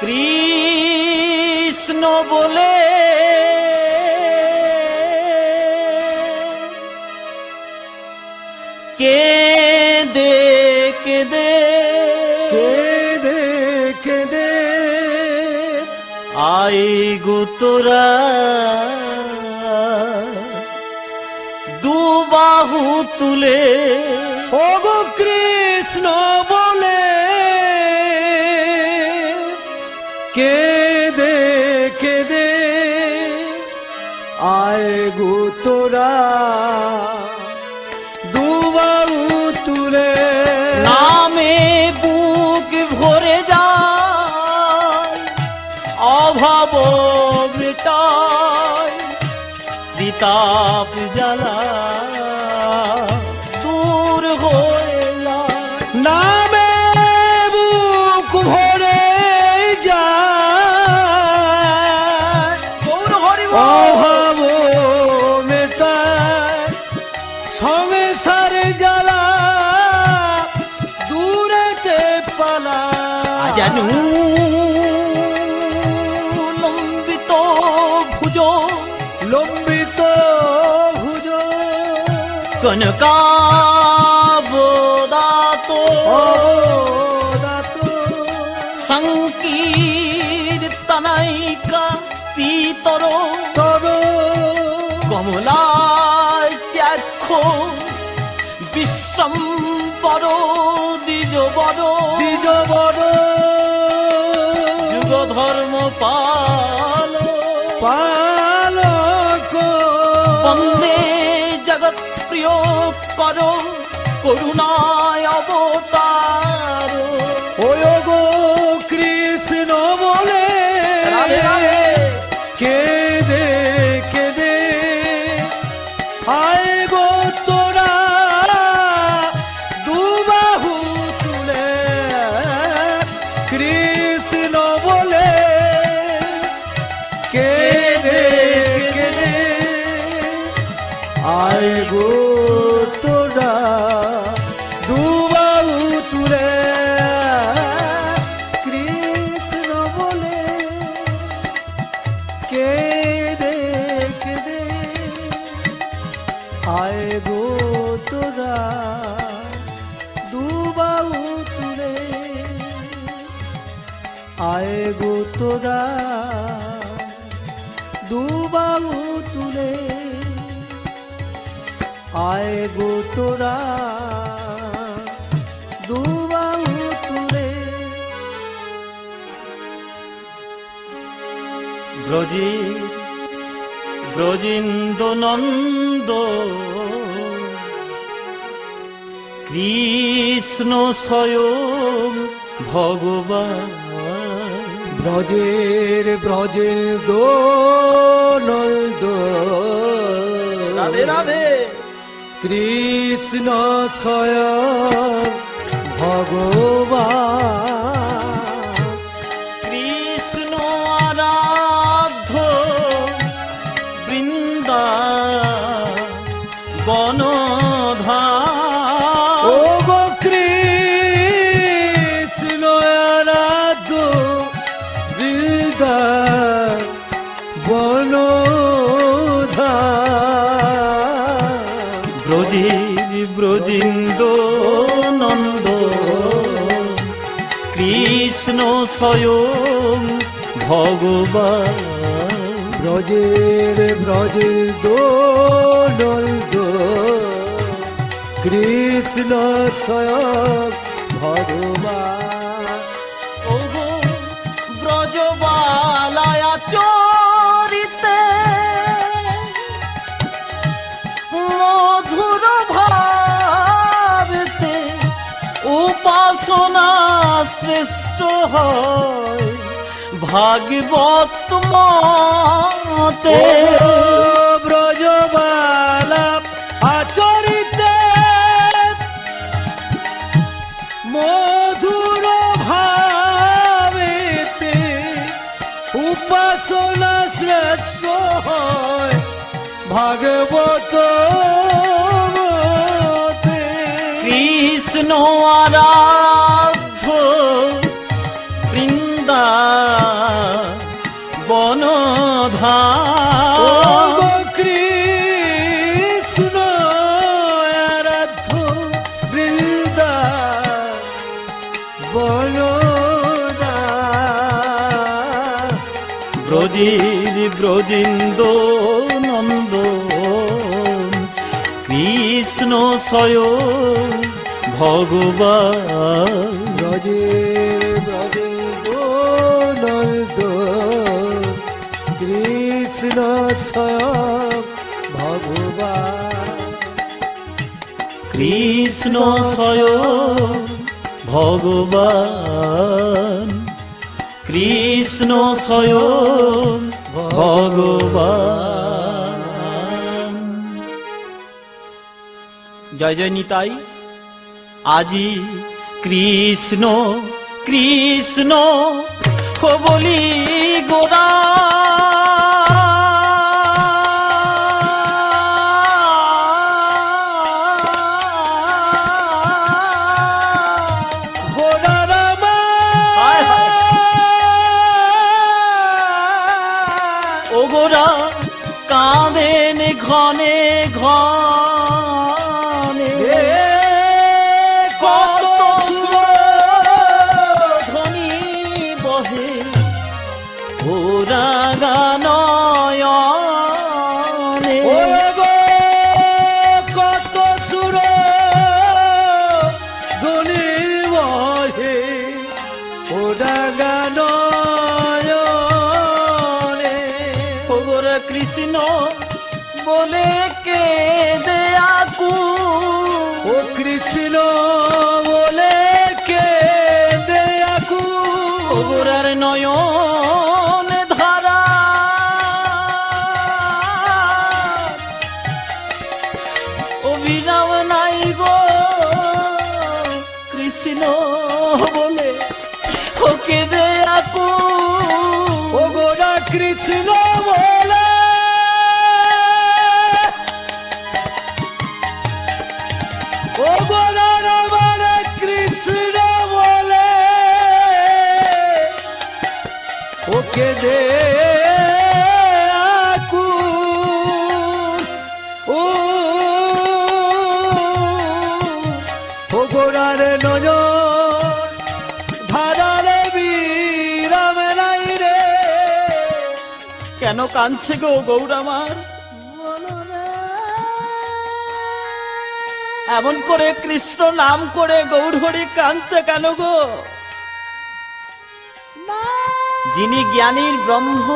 কৃষ্ণ বলে কেঁদে কেঁদে কেঁদে কেঁদে আই গো তোরা দুবাহু তুলে ওগো কৃষ্ণ বলে কেঁদে কেঁদে আয় গো তোরা দুবাহু তুলে নামে বুক ভরে যায় অভাব মেটায় বিতাপ জ্বালা দূর হয়ে যায় নামে বুক ভরে যায় গৌর হরি অভাব মেটায় সংসার জ্বালা দূরেতে পালা জানু লম্বিত ভুজ লম্বিত ভুজ কনকাবদাত অবদাত সংকীর্তনাইকা পিতর তর কমলাত্যাক্ষ বিশ্বম্বর দ্বিজবর দ্বিজবর যুগ ধর্ম পাল পালক বন্দে জগৎ প্রিয় কর করুণায় অবতার ওয় গো কৃষ্ণ বলে রাধে রাধে কেঁদে কেঁদে আয় গো তোরা দুবাহু তুলে কৃষ্ণ বলে কেঁদে কেঁদে আয় গো তোরা দুবাহু তুলে কৃষ্ণ বলে কেঁদে কেঁদে আয় গো তোরা দুবাহু তুলে আয় গো তোরা দুবাহু তুলে আয় গো তোরা দুবাহু তুলে ব্রজেন্দ্র নন্দ কৃষ্ণ স্বয়ং ভগবান ব্রজের দো নন্দ রাধে রাধে কৃষ্ণ স্বয়ং ভগবান কৃষ্ণ আরাধ্য বৃন্দা বনধাম ও গো কৃষ্ণ আরাধ্য বৃন্দা বনধাম ব্রজেন্দ্র নন্দ কৃষ্ণ স্বয়ং ভগবান ব্রজের দো নন্দ কৃষ্ণ স্বয়ং ভগবান ওগো ব্রজবালায়া চরিতে মধুর ভাবেতে উপাসনা শ্রেষ্ঠ হয় ভাগবত মতে ব্রজবালা আচরিতে মধুর ভাবেতে উপাসনা শ্রেষ্ঠ হয় ভাগবত মতে কৃষ্ণ আরাধ্য বৃন্দা বিধান গো কৃষ্ণ আরাধ্য বৃন্দা বনদা ব্রজের ব্রজেন্দ্র নন্দন কৃষ্ণ স্বয়ং ভগবান ব্রজে ব্রজে নন্দ কৃষ্ণ স্বয়ং ভগবান কৃষ্ণ স্বয়ং ভগবান কৃষ্ণ স্বয়ং ভগবান জয় জয় নিতাই আজি কৃষ্ণ কৃষ্ণ হো বলি গোরা ওগোরা কাঁদেন ঘনে ঘনে কত ধ্বনি বহে ওরা গানয়নে কত সুর ধ্বনি বহে ওরা গান কৃষ্ণ বলে কে দেয়াকু ও কৃষ্ণ বলে কে দেয়াকু ওগোরার নয়ন ধারা অভিনব নাই গো কৃষ্ণ বলে ওকে দেয়াকু ওগোরা কৃষ্ণ বলে ওগোরার আমার কৃষ্ণ বলে ওকে দে ওগোরার নজর ধারারে বিরাম নাই রে কেন কাঁদছে গো গৌরামার এমন করে কৃষ্ণ নাম করে গৌর হরি কাঁদছে কেন গো যিনি জ্ঞানীর ব্রহ্ম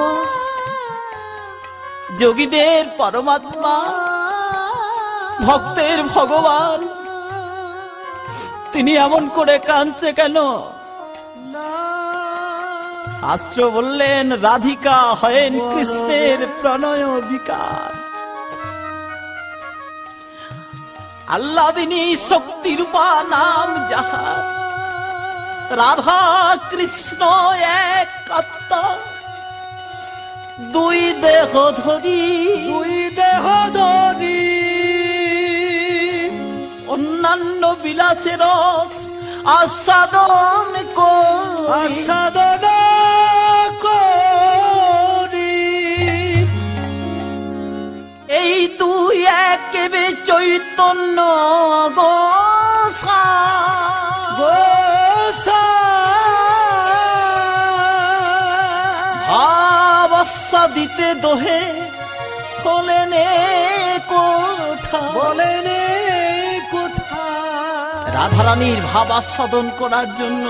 যোগীদের পরমাত্মা ভক্তের ভগবান তিনি এমন করে কাঁদছে কেন শাস্ত্র বললেন রাধিকা হয়েন কৃষ্ণের প্রণয় বিকার আল্লাদিনী শক্তি রূপা নাম যাহার রাধা কৃষ্ণ এক আত্মা দুই দেহ ধরি অন্যান্য বিলাসের রস আস্বাদন করি এই দুই একেবে চৈতন্য ভাবাস্বাদিতে দোহে হলেন কোঠা রাধারানীর ভাব আস্বাদন করার জন্য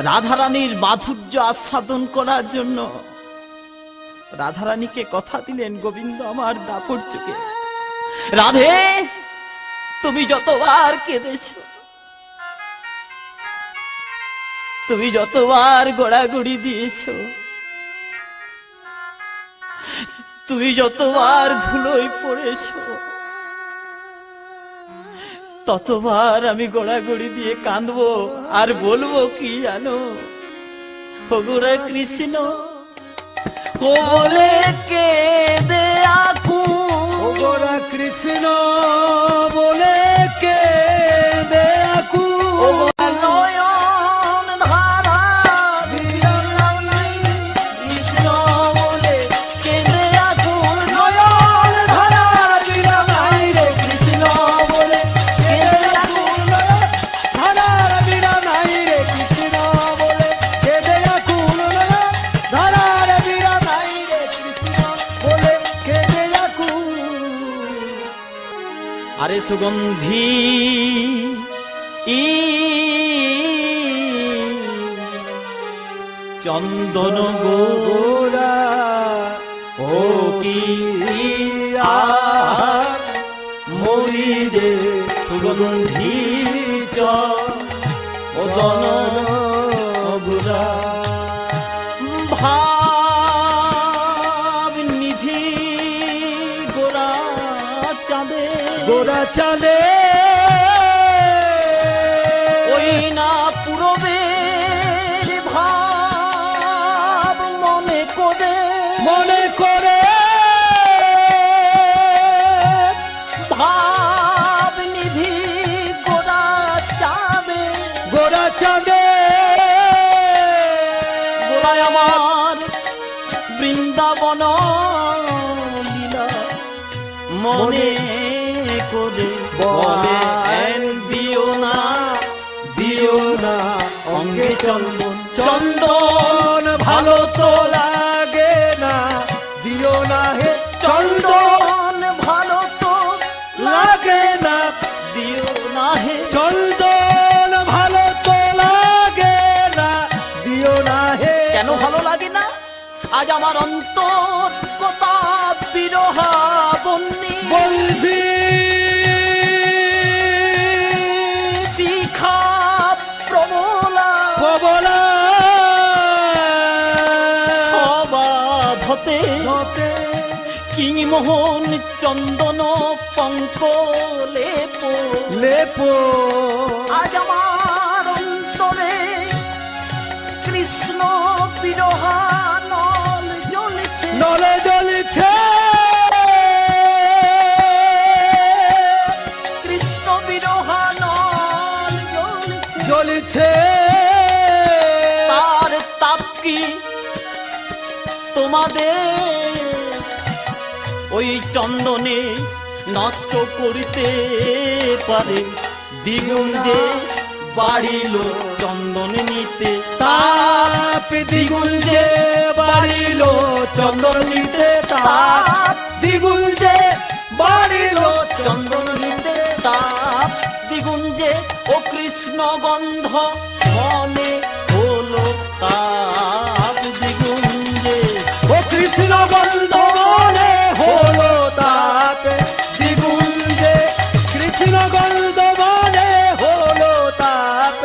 রাধারানীর মাধুর্য আস্বাদন করার জন্য রাধারানীকে কথা দিলেন গোবিন্দ আমার দাপর চোখে রাধে তুমি যতবার কেঁদেছ তুমি যতবার গোড়াগড়ি দিয়েছ তুমি যতবার ধুলোয় পড়েছ ততবার আমি গোড়াগড়ি দিয়ে কাঁদবো আর বলবো কি জানো ওগোরা কৃষ্ণ বলে কে দেয়াকু ওগোরা কৃষ্ণ বলে কে দেয়াকু নয়ন ধারা কৃষ্ণ বলে আরে সুগন্ধি চন্দন গোরা ও কি আর মরিদে সুগন্ধি চন্দন গোরা ভাব নিধি গোরা চাঁদে গোরা চাঁদে ওই না পূরবের ভাব মনে করে মনে করে ভাব নিধি গোরা চাঁদে গোরা চাঁদে গোড়ায় আমার বৃন্দাবন লীলা মনে করে বলেন দিও না অঙ্গে চন্দন চন্দন ভালো তো লাগে না দিও না হে চন্দন ভালো তো লাগে না দিও না হে চন্দন ভালো তো লাগে না দিও না হে কেন ভালো লাগে না আজ আমার অন্তর কথা বিরহা বন্যি বলছি শিখা প্রবলা কবলা সবাধতে হতে কিংমোহন চন্দন পঙ্ক লেপ লেপো আজ আমার অন্তরে কৃষ্ণ বিরহা নল জ্বলছে নলে জ্বলছে কৃষ্ণ বিরহা নল জ্বলছে জ্বলছে তার তাপ কি তোমাদের ওই চন্দনে নষ্ট করিতে পারে দ্বিগুণ যে বাড়িল চন্দন নিতে তাপ দ্বিগুণ যে বাড়িল চন্দন নিতে তাপ দ্বিগুণ যে বাড়িল চন্দন নিতে তাপ দ্বিগুণ যে ও কৃষ্ণ গন্ধ মনে হলো তাপ দ্বিগুণ যে ও কৃষ্ণ বন্ধ মনে হলো তাপ দ্বিগুণ যে কৃষ্ণ গন্ধ মনে হলো তাপ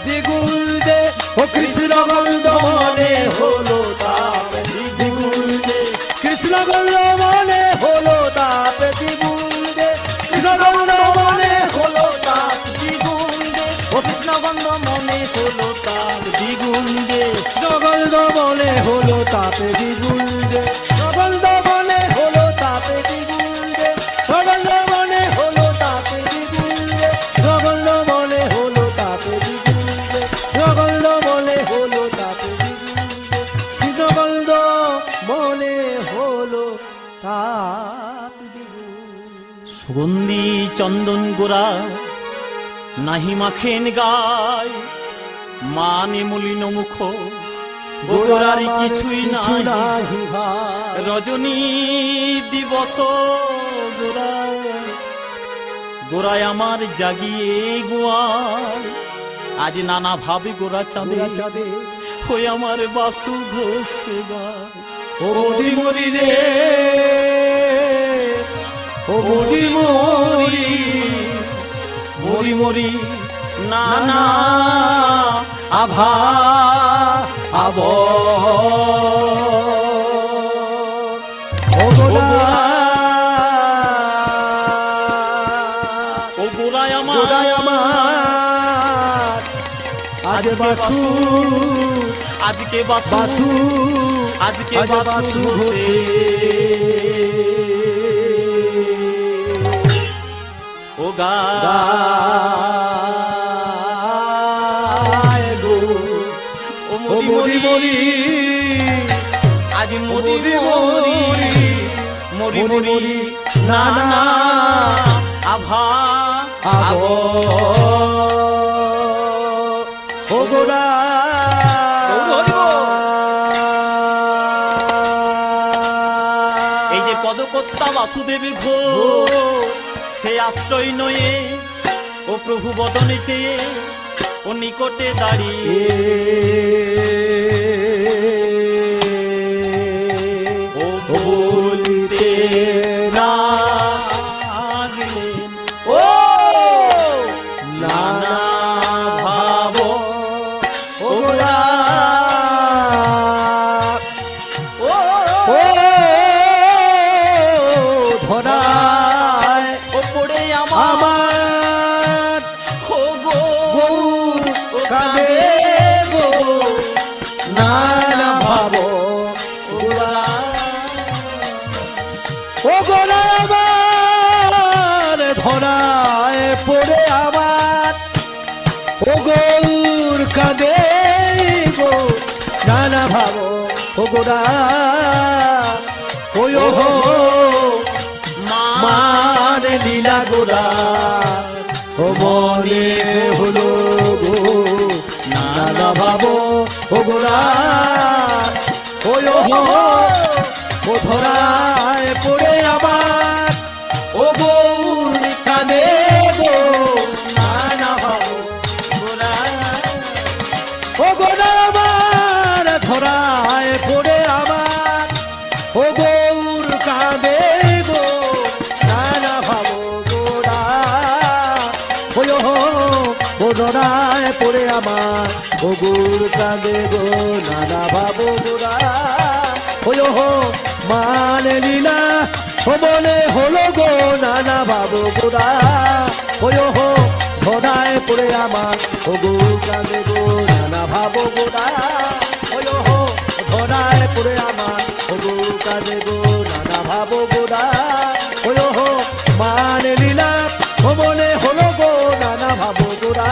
দ্বিগুণ যে ও কৃষ্ণ গন্ধ মনে হলো তাপ দ্বিগুণ যে কৃষ্ণ গন্ধ মনে হলো তাপ দ্বিগুণ যে কৃষ্ণ গন্ধ মনে হলো তাপ দ্বিগুণ যে ও কৃষ্ণ গন্ধ মনে হলো তাপ দ্বিগুণ যে জগন্দ মনে হলো তাপে দ্বিগুণ যে জগন্দ মনে হলো তাপে দ্বিগুণ যে জগন্দ মনে হলো তাপে দ্বিগুণ যে জগন্দ মনে হলো তাপে দ্বিগুণ যে জগন্দ মনে হলো তাপে দ্বিগুণ যে জগন্দ মনে হলো তাপ দ্বিগুণ সুগন্ধি চন্দন গোরা নাহি মাখেন গায় মানে মলিন মুখ গোরার কিছুই নাই রজনী দিবস গোরা গোরায় আমার জাগিয়ে গোয়ায় আজ নানা ভাবে গোরা চাঁদে চাঁদে হয়ে আমার বাসু ঘোষ গায় ও মরি মরি রে ও মরি মরি মরি মরি নানা আভা আব ও গোরা ও গোরায় গোরায় আমার আমার আজ বাসু আজকে বাসু বাসু আজকে আজ বাসু বাসু ঘোষে ও গা গায় গো ও ও মরি মরি আজ মরি মরি মরি মরি মরি মরি নানা নানা আভা আব ও গোরা এই যে পদকর্তা বাসুদেব ঘোষ সে আশ্রয় নয়ে ও প্রভু বদনে চেয়ে ও নিকটে দাঁড়িয়ে ও বলিতে লাগলেন ও নানা ভাব ও ও ধরায় ও পড়ে আমার আমার ও গো গৌর কাঁদে গো নানা ভাব ও গোরা আমার ধরায় পড়ে আমার ও গৌর কাঁদে গো নানা ভাব ও গোরা ওই হো মান লীলা গোরা ও মনে হলো গো নানা ভাব ও গোরা ওই হো ও ধরায় পড়ে আমার ও গৌর কাঁদে গো নানা ভাব গোরা ও গোরা আমার ধরায় পড়ে আমার ও গৌর কাঁদে গো নানা ভাব গোরা ওই হো ও ধরায় পড়ে আমার ও গৌর কাঁদে গো নানা ভাব গোরা ওই হো মান লীলা ও মনে হলো গো নানা ভাব গোরা ওই হো ধরায় পড়ে আমার ও গৌর কাঁদে গো নানা ভাব গোরা ওই হো ধরায় পড়ে আমার ও গৌর কাঁদে গো নানা ভাব গোরা ওই হো মান লীলা ও মনে হলো গো নানা ভাব গোরা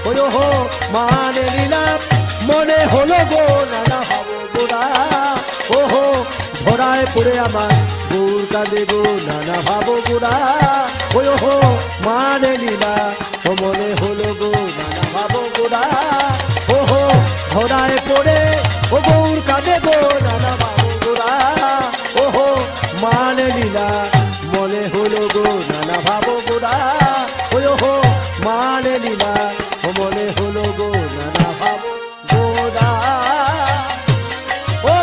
ওই হো মান লীলা মনে হলো গো নানা ভাব গোরা ও হো ধরায় পড়ে আমার গৌর কাঁদে গো নানা ভাব গোরা ওই হো মানে লীলা ও মনে হলো গো নানা ভাব গোরা ও হো ধরায় পড়ে ও গৌর কাঁদে গো নানা ভাব গোরা ও হো মানে লীলা মনে হলো গো নানা ভাব গোরা ওই হো মানে লীলা ও মনে হলো গো নানা ভাব গোরা ও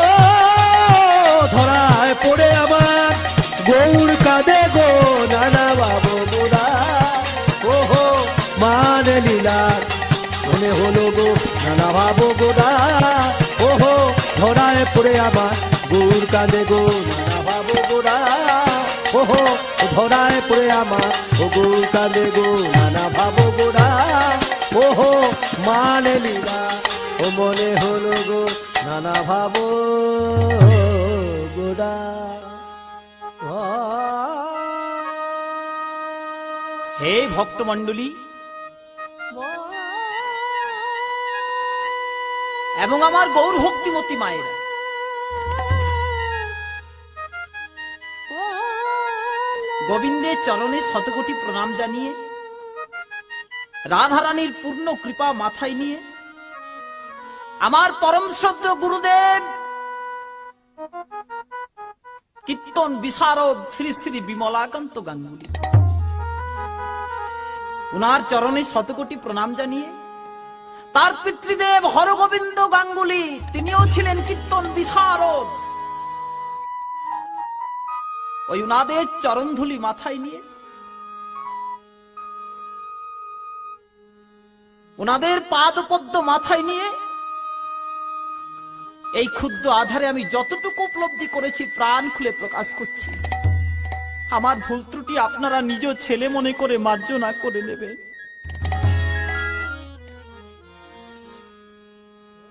ধরায় পড়ে আমার গৌর কাঁদে গো নানা ভাব গোরা ও হো মানে লীলা মনে হলো গো নানা ভাব গোরা ও হো ধরায় পড়ে আমার গৌর কাঁদে গো নানা ভাব গোরা ও হো ধরায় পড়ে আমার ও গৌর কাঁদে গো নানা ভাব গোরা ও হো মানে লীলা ও মনে হলো গো নানা ভাব গোরা হে ভক্তমণ্ডলী এবং আমার গৌর ভক্তিমতী মায়েরা, গোবিন্দের চরণে শতকোটি প্রণাম জানিয়ে রাধারানীর পূর্ণ কৃপা মাথায় নিয়ে আমার পরম শ্রদ্ধেয় গুরুদেব কীর্তন বিশারদ শ্রী শ্রী বিমলাকান্ত গাঙ্গুলী, উনার চরণে শতকোটি প্রণাম জানিয়ে তার পিতৃদেব হরগোবিন্দ গাঙ্গুলী, তিনিও ছিলেন কীর্তন বিশারদ, ওই উনাদের চরণধুলি মাথায় নিয়ে উনাদের পাদপদ্ম মাথায় নিয়ে এই ক্ষুদ্র আধারে আমি যতটুকু উপলব্ধি করেছি প্রাণ খুলে প্রকাশ করছি। আমার ভুল ত্রুটি আপনারা নিজ ছেলে মনে করে মার্জনা করে নেবেন।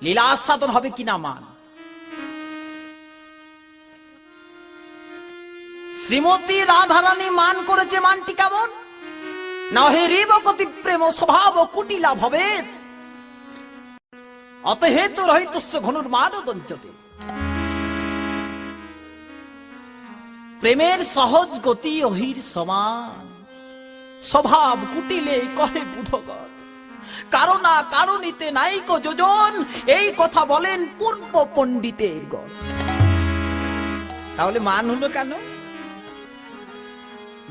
লীলা আস্বাদন হবে কিনা মান, শ্রীমতী রাধারানী মান করেছে, মানটি কেমন? নহে রিব গতি প্রেম স্বভাব কুটিলা ভবে অতহেতু রহিতস্য ঘনুর মানদঞ্চতে। প্রেমের সহজ গতি অহির সমান, স্বভাব কুটিলে কহে বুধগণ, কারণা কারণিতে নাইক যোজন, এই কথা বলেন পূর্ব পণ্ডিতের গণ। তাহলে মান হলো কেন?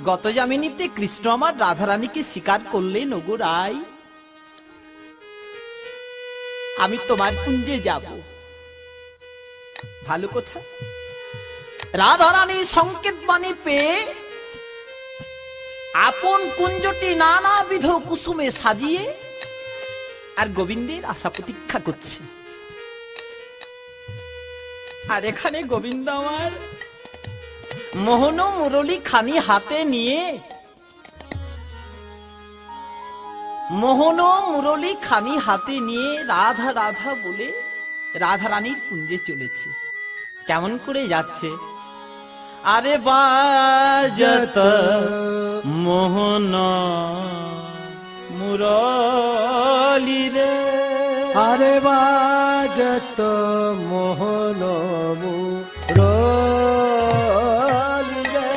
গত যামিনীতে কৃষ্ণ আমার রাধারানীকে স্বীকার করলেন ওগো রাই, আমি তোমার কুঞ্জে যাব। ভালো কথা। রাধারানী সংকেত বাণী পেয়ে আপন কুঞ্জটি নানাবিধ কুসুমে সাজিয়ে আর গোবিন্দের আশা প্রতীক্ষা করছে। আর এখানে গোবিন্দ আমার মোহন মুরলী খানি হাতে নিয়ে রাধা রাধা বলে রাধারানীর কুঞ্জে চলেছে। কেমন করে যাচ্ছে? আরে বাজত মোহন মুরলী রে, আরে বাজত মোহন মুরলী রে,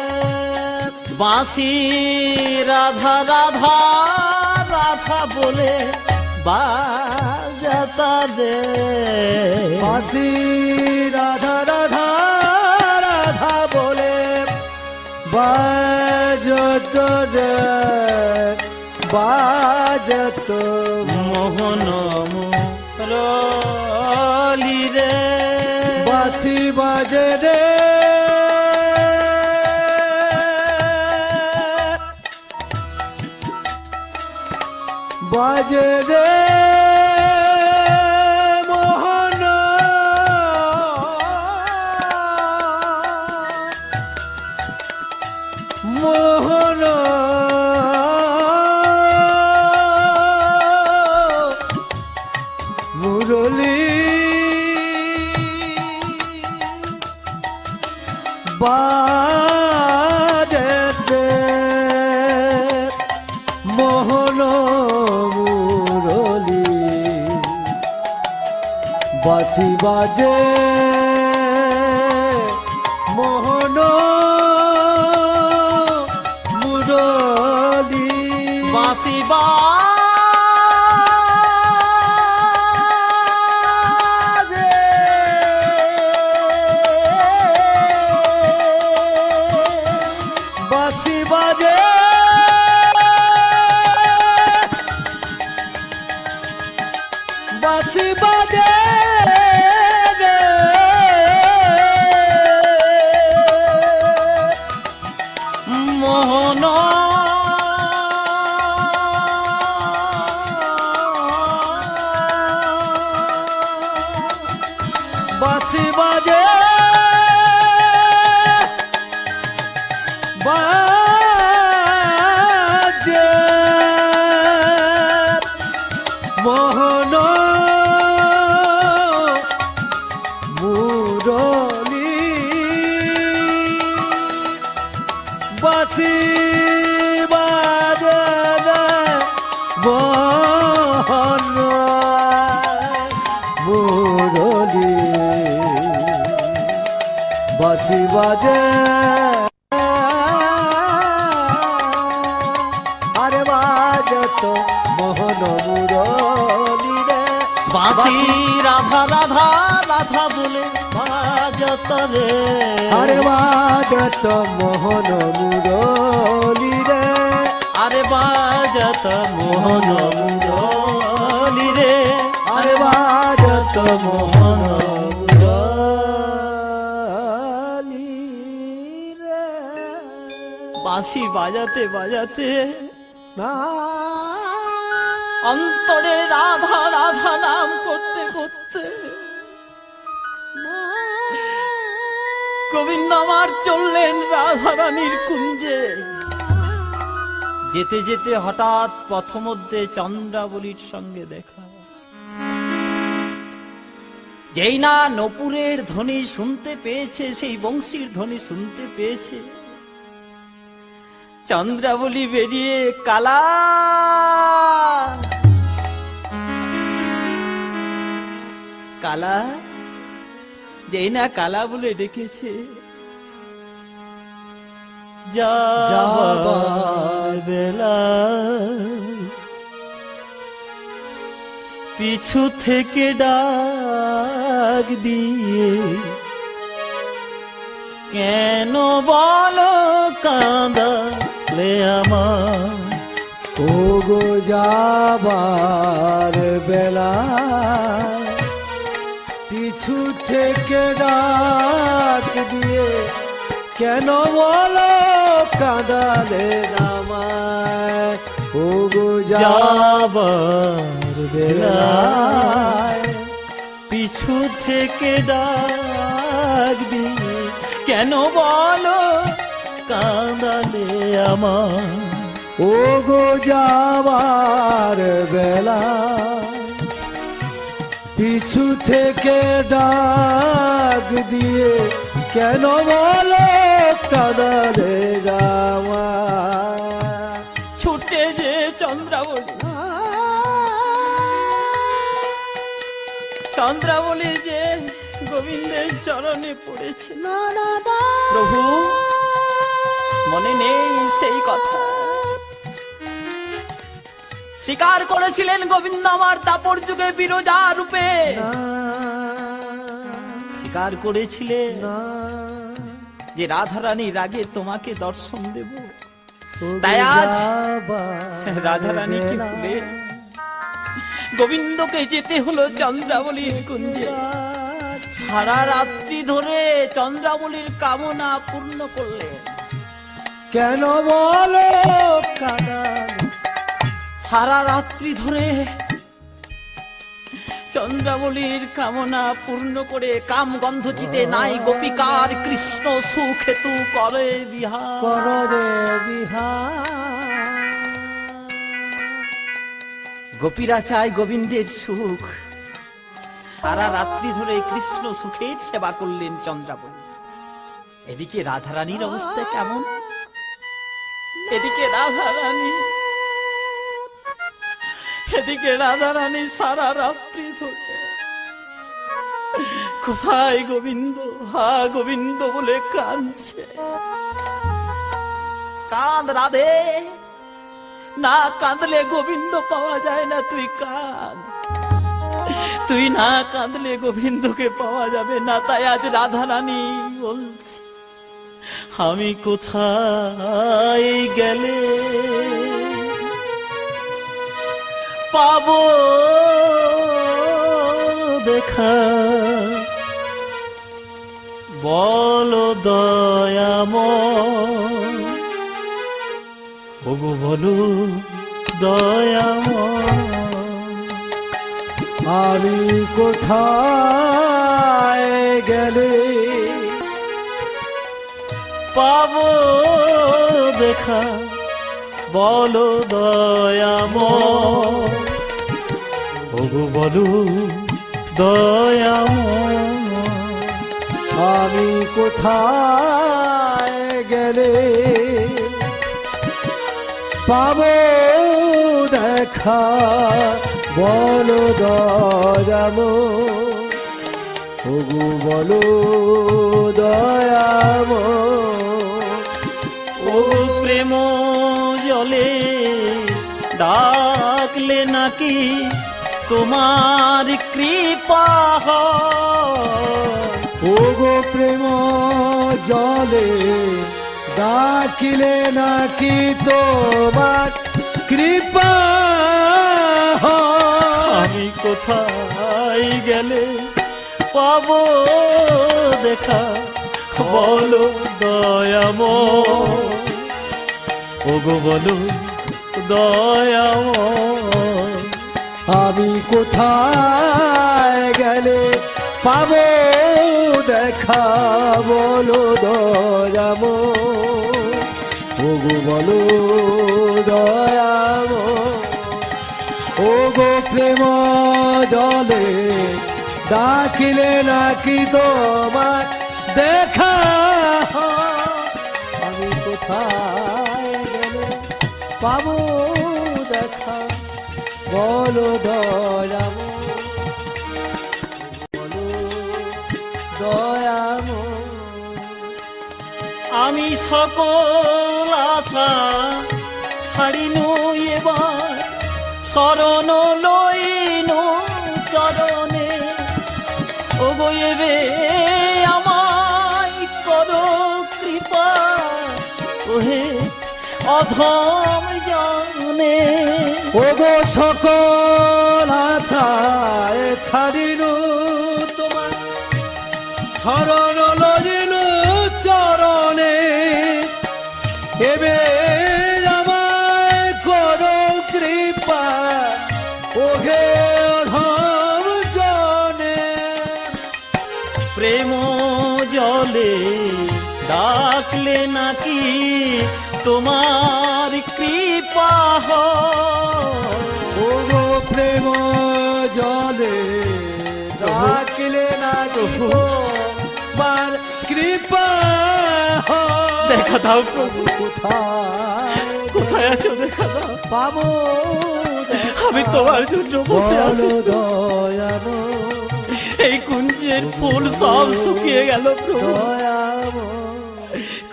বাঁশি রাধা রাধা রাধা বলে বাজতা রে, বাঁশি রাধা রাধা রাধা বলে বাজত রে, বাজত মোহন মুরলী রে, বাঁশি বাজে রে, বাজে রে মোহন মোহন মুরলী, বাজে রে মোহন মুরলী, বাঁশি বাজে মোহন মুরলী, বাঁশি বাঁশি বাজে, বাঁশি বাজে রে, মোহন বাঁশি বাজে, বাজে মোহন মুরলী, বাঁশি বাজে মোহন মুরলী, বাঁশি বাজে, আরে বাজত মোহন মুরলী রে, বাঁশি রাধা রাধা রাধা বলে বাজত রে, আরে বাজত মোহন মুরলী রে, আরে বাজত মোহন মুরলী রে, আরে বাজত মোহন মুরলী রে, বাঁশি বাজাতে বাজাতে না অন্তরে রাধা রাধা নাম করতে করতে গোবিন্দ আমার চললেন রাধারানীর কুঞ্জে। যেতে যেতে হঠাৎ পথমধ্যে চন্দ্রাবলীর সঙ্গে দেখা। যেই না নপুরের ধ্বনি শুনতে পেয়েছে, সেই বংশীর ধ্বনি শুনতে পেয়েছে, চন্দ্রাবলী বেরিয়ে কালা কালা, যেই না কালা বলে ডেকেছে, যাবার বেলা পিছু থেকে ডাক দিয়ে কেন বলো কাঁদা কাঁদালে আমার। ও গো যাবার বেলা পিছু থেকে ডাক দিয়ে কেন বলো কাঁদালে আমায়। ও গো যাবার বেলায় বেলায় পিছু থেকে ডাক দিয়ে কেন বলো কাঁদালে আমার। ও গো যাবার বেলা পিছু থেকে ডাক দিয়ে কেন বলো কাঁদালে আমায়। ছুটে যে চন্দ্রাবলী, চন্দ্রাবলী যে গোবিন্দের চরণে পড়েছে। প্রভু মনে নেই সেই কথা? স্বীকার করেছিলেন গোবিন্দ আমার দাপর যুগে বিরজা রূপে, স্বীকার করেছিলেন যে রাধারানী রাগে তোমাকে দর্শন দেব। তাই আজ রাধারানীকে ভুলে গোবিন্দকে যেতে হলো চন্দ্রাবলীর কুঞ্জে। সারা রাত্রি ধরে চন্দ্রাবলীর কামনা পূর্ণ করলেন। কেন বলো কাঁদালে। সারা রাত্রি ধরে চন্দ্রাবলীর কামনা পূর্ণ করে কাম গন্ধচিতে নাই গোপিকার কৃষ্ণ সুখ হেতু করে বিহার। কররে বিহার গোপীরা চায় গোবিন্দের সুখ। সারা রাত্রি ধরে কৃষ্ণ সুখের সেবা করলেন চন্দ্রাবলী। এদিকে রাধারানীর অবস্থা কেমন? এদিকে রাধারানী সারা রাত্রি ধরে কোথায় গোবিন্দ, হা গোবিন্দ বলে কাঁদছে। কাঁদ রাধে, না কাঁদলে গোবিন্দ পাওয়া যায় না। তুই কাঁদ, তুই না কাঁদলে গোবিন্দকে পাওয়া যাবে না। তাই আজ রাধারানী বলছে, আমি কোথায় গেলে পাবো দেখা, বলো দয়াময়। ওগো বলো দয়াময়। আমি কোথায় গেলে পাবো দেখা, বলো দয়াময়। ওগো বলো দয়াময়। আমি কোথায় গেলে পাবো দেখা, বলো দয়াময়। ওগো বলো দয়াময়। ও প্রেম জলে ডাকলে নাকি তোমার কৃপা হয়। ওগো প্রেম জলে ডাকিলে নাকি তোমার কৃপা হয়। আমি কোথায় গেলে পাবো দেখা, বলো দয়াময়। ওগো বলো দয়াময়। আমি কোথায় গেলে পাবো দেখা, বলো দয়াময়। ওগো বলো দয়াময়। ওগো প্রেম জলে ডাকিলে নাকি তোমার দেখা হয়। আমি কোথায় গেলে পাবো দেখা, বলো দয়াময়। বলো দয়াময়। আমি সকল আশা ছাড়িনু এবার, শরণ লইনু চরণে। ওগো এবে আমায় করো কৃপা, ওহে অধম জনে। ওগো সকল আশায় ছাড়িনু তোমার শরণ লজিনু চরণে, এবে আমায় করো কৃপা ওহে অধম জনে। প্রেম জলে ডাকলে নাকি তোমার কৃপা হয়। ওগো প্রেম জলে ডাকলে না তোমার কৃপা হয়। দেখা দাও প্রভু, কোথায় কোথায় আছো দেখা দাও। পাবো আমি তোমার জন্য বসে আছি। বলো দয়ালো এই কুঞ্জের ফুল সব শুকিয়ে গেল প্রভু। দয়ালো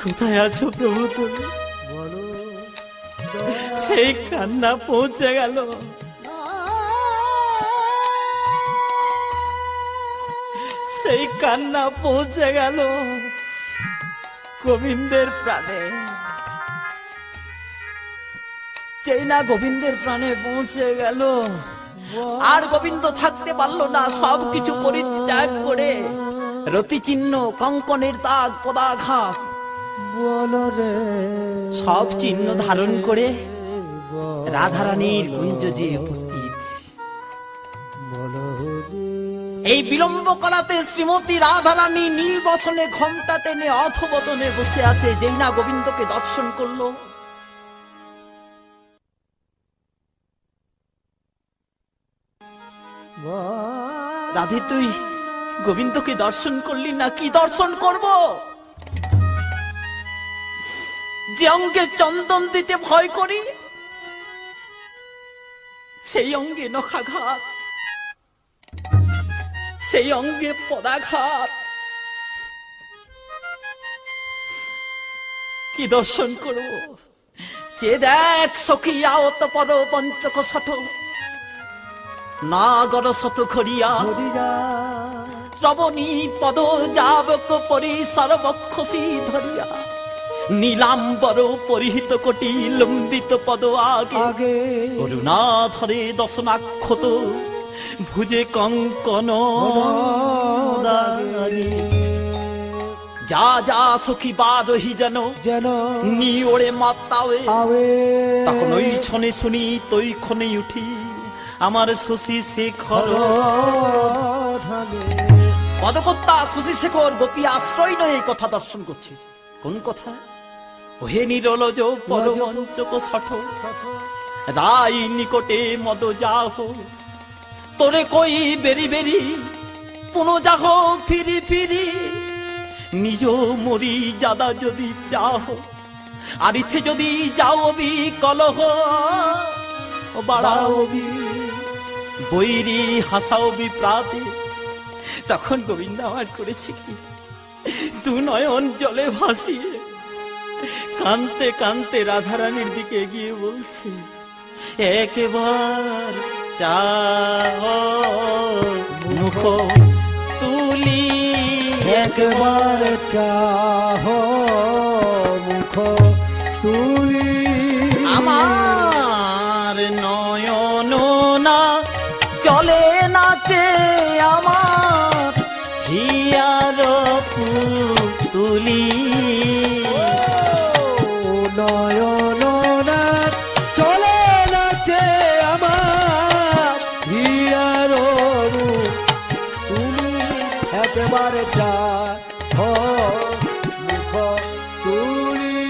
কোথায় আছো প্রভু তুমি? বলো সেই কান্না পৌঁছে গেল, সেই কান্না পৌঁছে গেল গোবিন্দের প্রাণে। যেই না গোবিন্দের প্রাণে পৌঁছে গেল, আর গোবিন্দ থাকতে পারলো না। সবকিছু পরিত্যাগ করে রতি চিহ্ন, কঙ্কনের দাগ, পদাঘাত বলো রে সব চিহ্ন ধারণ করে রাধারানীর কুঞ্জ যে উপস্থিত। বলো এই বিলম্ব করাতে শ্রীমতী রাধারানী নীলবসনে ঘোমটা টেনে অথবদনে বসে আছে। যেই না গোবিন্দকে দর্শন করলো, রাধে তুই গোবিন্দকে দর্শন করলি না? কি দর্শন করব? যে অঙ্গে চন্দন দিতে ভয় করি, সেই অঙ্গে নখাঘাত, সেই অঙ্গে পদাঘাত। কি দর্শন করব? যে দেখ সখী আওত পর পঞ্চক শত নাগর শত খরিয়া হরিরা শ্রবণী পদ যাবক পরি সর্বক্ষসী ধরিয়া নীলাম্বর পরিহিত কোটি লম্বিত পদ আগে আগে করুণা ধরে দশনাক্ষত ভুজে কঙ্কন দানি। যা যা সখী বারহি যেন যেন নি ওড়ে মাতাওয়ে, আবে তখন ওই ছনে শুনি তৈ ক্ষণে উঠি আমার শশী শেখর ধানে। পদকর্তা শশী শেখর গোপী আশ্রয় নয় এই কথা দর্শন করছে। কোন কথা? ওহে নিরলজ পরমঞ্চক শঠ রাই নিকটে মদ যাহ, তোরে কই বেরি বেরি পুনঃ যাহ ফিরি ফিরি, নিজ মরি জাদা যদি চাহ, আর ইথে যদি যাও বি কলহ বাড়াও বি বৈরি হাসাও বি প্রাতে। তখন গোবিন্দ আমার করেছে কি, দু নয়ন জলে ভাসিয়ে কানতে কানতে রাধারানীর দিকে এগিয়ে বলছে, একবার চাও মুখ তুলি, একবার চাহ মুখ তুলি, আমার নয়ন না চলে নাচে আমার হিয়ার পুতুলি। নয়ন না চলে নাচে আমার হিয়ার তুমি, একবারে চাহ মুখ তুলি।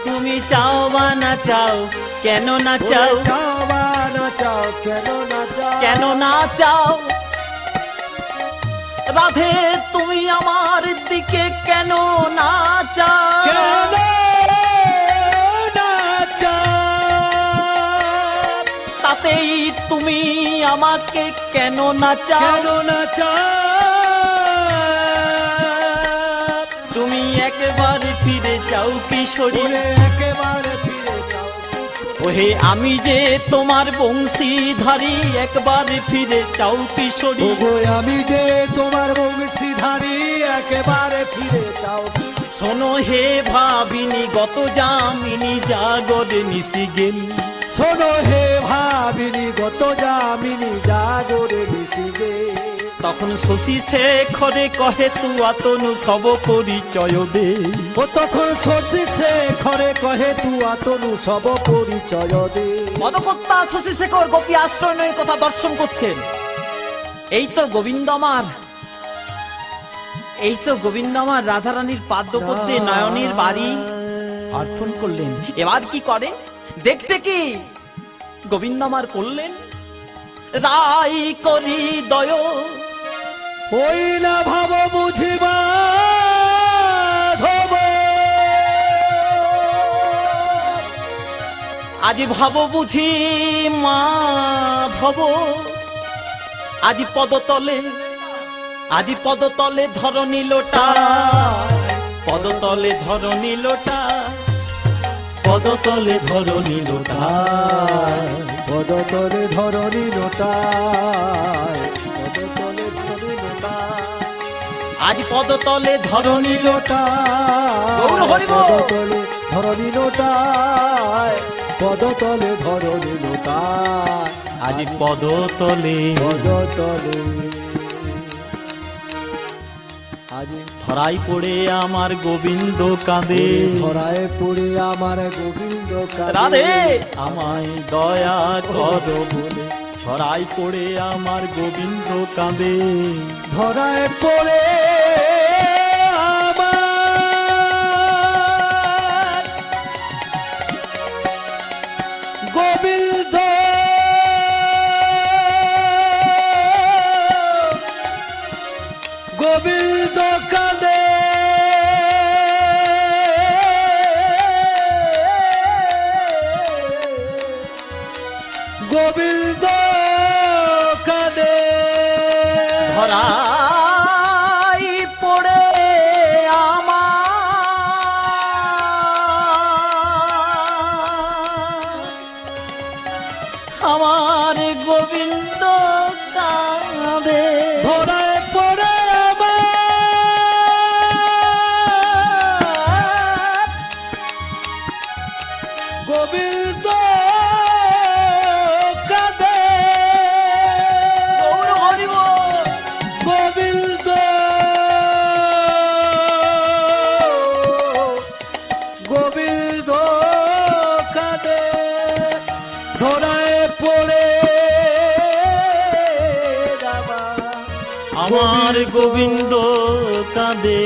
তুমি চাও বা না চাও, কেন না চাও, চাও বা না চাও, কেন না চাও, কেন না চাও, রাধে তুমি আমার দিকে কেন না চাও, কেন না চাও, তাতেই তুমি আমাকে কেন না চাও, কেন না চাও, তুমি একবার ফিরে যাও কিশোরী, ওরে একেবারে ফিরে যাও ওহে আমি যে তোমার বংশীধারী, একবার ফিরে যাও কিশোরী। ওগো আমি যে তোমার বংশীধারী, একেবারে ফিরে যাও। শোনো হে ভাবিনি গত যামিনী জাগরে নিশি গেল, শোনো হে ভাবিনি গত যামিনী জাগরে নিশিগে। তখন শশী শেখরে কহে তু আতনু সব পরিচয় দে। ও তখন শশী শেখরে কহে তু আতনু সব পরিচয় দে। মদকর্তা শশী শেখর গোপী আশ্রয় নয় কথা দর্শন করছেন। এই তো গোবিন্দ আমার, এই তো গোবিন্দ আমার রাধারানীর পাদ্যপদ্যে নয়নের বাড়ি অর্পণ করলেন। এবার কি করে দেখছে কি গোবিন্দ আমার করলেন রাই করি দয়, ওই না ভাব বুঝিবা ধব। আজ ভাব বুঝি মাধব, আজ পদতলে, আজ পদতলে ধরণী লোটা, পদতলে ধরণী লোটা, পদতলে ধরণী লোটা, পদতলে ধরণী লোটায়, পদতলে ধরণী লোটায়। আজ পদতলে ধরণী লোটা, গৌর লোটায় হরি বল। পদতলে ধরণী লোটায়, পদতলে ধরণী লোটায়। আজ পদতলে পদতলে আজ ধরাই পড়ে আমার গোবিন্দ কাঁদে। ধরায় পড়ে আমার গোবিন্দ কাঁদে। রাধে আমায় দয়া করো বলে ধরাই পড়ে আমার গোবিন্দ কাঁদে। ধরায় পড়ে আমার গোবিন্দ গোবিন্দ কাঁদে। গোবিন্দ কাঁদে। ধরাই পড়ে আমার গোবিন্দ কাঁদে। ধরায় পড়ে আমার গোবিন্দ কাঁদে। গৌর হরি বল। গোবিন্দ গোবিন্দ কাঁদে। ধরায় পড়ে আমার গোবিন্দ কাঁদে।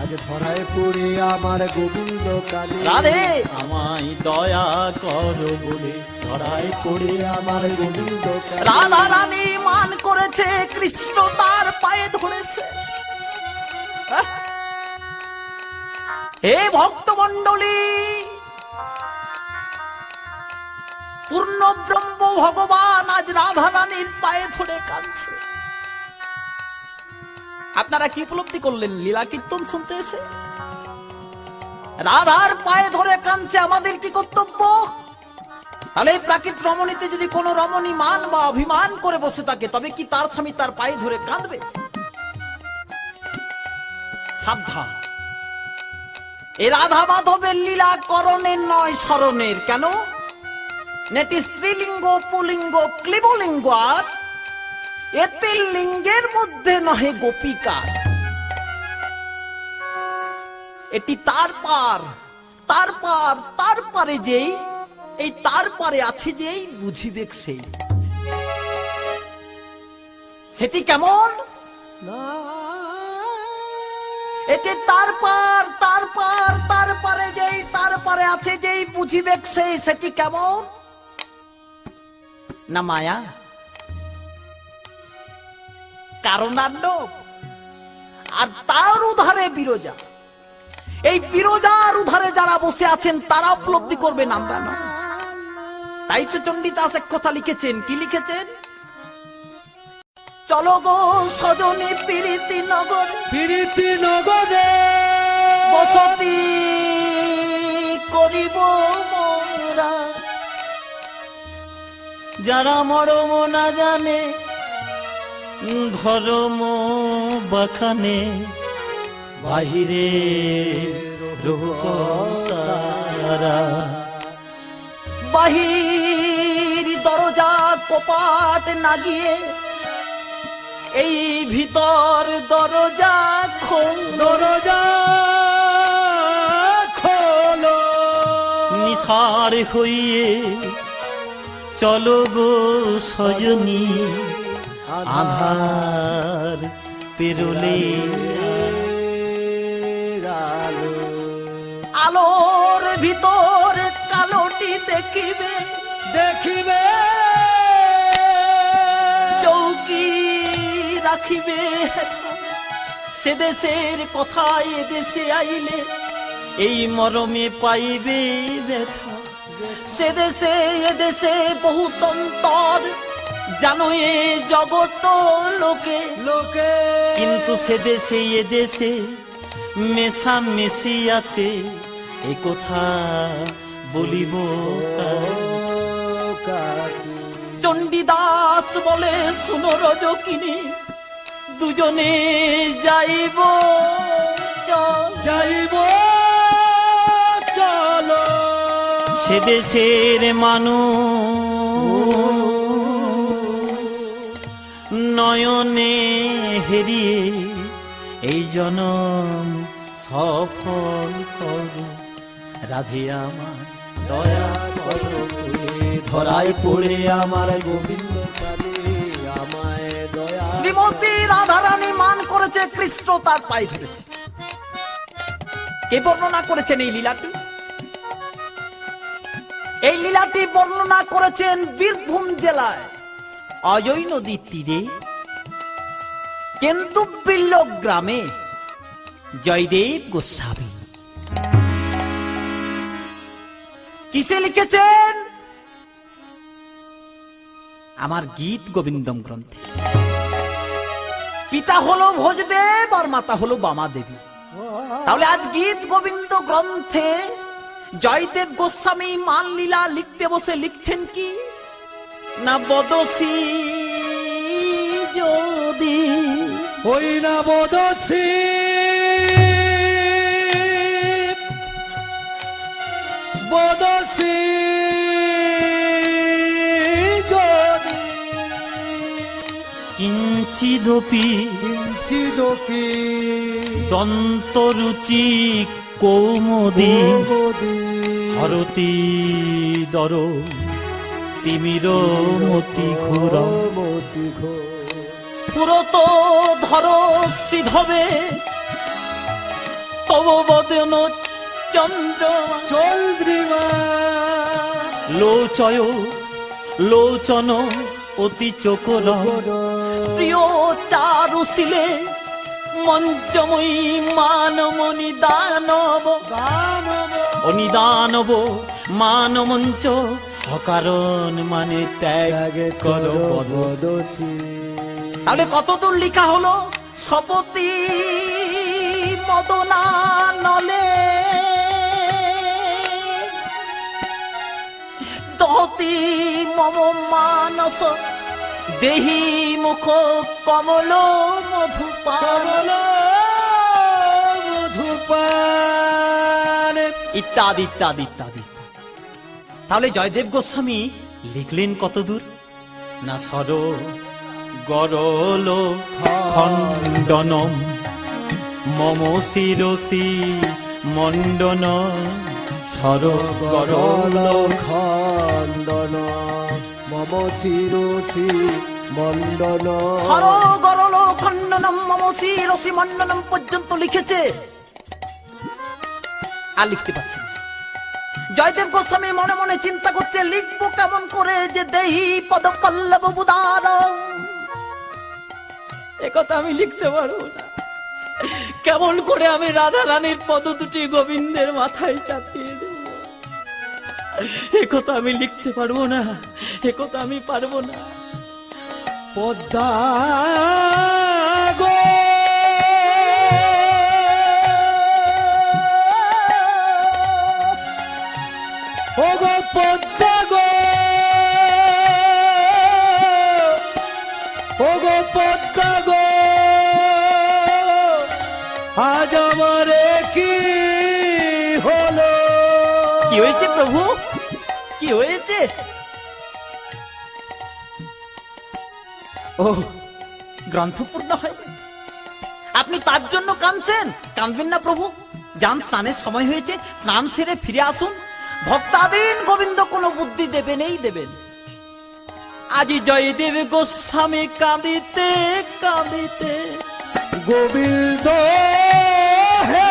আজ ধরায় পড়ে আমার গোবিন্দ কাঁদে। রাধে আমায় দয়া করো বলে ধরাই পড়ে আমার গোবিন্দ কাঁদে। রাধা রানী মান করেছে, কৃষ্ণ তার পায়ে ধরেছে। হে ভক্তমণ্ডলী, পূর্ণ ব্রহ্ম ভগবান আজ রাধা রানীর পায়ে ধরে কাঁদছে। আপনারা কি উপলব্ধি করলেন লীলা কীর্তন শুনতে এসে? রাধার পায়ে ধরে কাঁদছে, আমাদের কি কর্তব্য? তাহলে এই প্রাকৃত রমণীতে যদি কোন রমণী মান বা অভিমান করে বসে থাকে, তবে কি তার স্বামী তার পায়ে ধরে কাঁদবে? সাবধান, এ রাধা মাধবের লীলা করণের নয় স্মরণের। কেন? নেটি স্ত্রীলিঙ্গ, পুলিঙ্গ, ক্লিবলিঙ্গ, আর এতে লিঙ্গের মধ্যে নহে গোপিকার। এটি তার পার, তার পার, তার পারে যেই, এই তার পারে আছে যেই বুঝিবে সেই। সেটি কেমন? এটি তার পার, তার পার, তার পারে যেই, তার পারে আছে যেই বুঝিবে সেই। সেটি কেমন? না মায়া, কারণান্ডব, আর তার উধারে বিরজা। এই বিরজার উধারে যারা বসে আছেন তারা উপলব্ধি করবেন, আমরা না। তাই তো চণ্ডীদাস এক কথা লিখেছেন। কি লিখেছেন? চলো গো সজনী প্রীতি নগর, প্রীতি নগরে বসতি করিব মোরা। যারা মরম না জানে ধর্ম বাখানে বাহিরে রোহতারা, বাহির দরজা কপাট না গিয়ে এই ভিতর দরজা দরজা খোলো। নিসার হইয়ে চলো গো সজনী, আধার পেরোলে আলোর ভিতর কালোটি দেখিবে, দেখিবে চৌকি রাখিবে। সে দেশের কথায় এ দেশে আইলে এই মরমে পাইবে ব্যথা। সে দেশে এ দেশে বহুত অন্তর, জানো এ জগত লোকে লোকে, কিন্তু সে দেশে এ দেশে মেশা মেশি আছে, এ কথা বলিব কাকে? চণ্ডীদাস বলে শুনো রজকিনী, দুজনে যাইব যাইব চলো। সে দেশের মানুষ নয়নে হেরিয়ে এই জনম সফল করো। রাধে আমার দয়া করো, ধরায় পড়ে আমার গোবিন্দ কাঁদে, আমায় দয়া। শ্রীমতী রাধারানী মান করেছে, কৃষ্ণ তার পায়ে ধরেছে। কে বর্ণনা করেছেন এই লীলাটি? এই লীলাটি বর্ণনা করেছেন বীরভূম জেলায় অজয় নদীর তীরে কেন্দুবিল্ল গ্রামে জয়দেব গোস্বামী। কিসে লিখেছেন? আমার গীত গোবিন্দম গ্রন্থে। পিতা হলো ভোজদেব আর মাতা হলো বামা দেবী। তাহলে আজ গীত গোবিন্দ গ্রন্থে জয়দেব গোস্বামী মান লীলা লিখতে বসে লিখছেন কি না, বদসী যদি ওই না বদসী, বদসী যদি কিঞ্চিদপি কিঞ্চিদপি দন্তরুচি কৌমুদী কৌমুদী হরতি দর তিমির মতি ঘোর মতি ঘোর পুরত ধর শ্রীধবে তব বদন চন্দ্র চন্দ্রিমা লোচয় লোচন অতি চকর প্রিয় চারুশীলে মঞ্চময়ী মানমণি দানব অনিদানব মানমঞ্চ অকারণ মানে ত্যাগ কর বদসী। তাহলে কতদূর লেখা হলো? সপতি মদনা নলে দহতি মম মানস দেহি মুখ কমল মধুপান মধুপান ইত্যাদি ইত্যাদি ইত্যাদি। তাহলে জয়দেব গোস্বামী লিখলেন কত দূর না, সর গরল খণ্ডনম মম শিরসি মণ্ডন সর গরল খণ্ডন মম শিরসি মণ্ডন। সর গরল খণ্ডনম মম শিরসি মণ্ডনম পর্যন্ত লিখেছে, আর লিখতে পারছে না। জয়দেব গোস্বামী মনে মনে চিন্তা করছে, লিখবো কেমন করে যে দেহি পদ পল্লব বুদার, একথা আমি লিখতে পারবো না। কেমন করে আমি রাধা রানীর পদ দুটি গোবিন্দের মাথায় চাপিয়ে দেব, একথা আমি লিখতে পারবো না, একথা আমি পারবো না। পদ্মা গো ও গো পদ্মা গো ও গো পদ্মা কি হয়েছে প্রভু, কি হয়েছে? ও, গ্রন্থ পূর্ণ হয়, আপনি তার জন্য কাঁদছেন? কাঁদবেন না প্রভু, যান, স্নানের সময় হয়েছে, স্নান সেরে ফিরে আসুন। ভক্তাদিন গোবিন্দ কোনো বুদ্ধি দেবেনই দেবেন। আজি জয়দেব গোস্বামী কাঁদিতে কাঁদিতে গোবিন্দ হে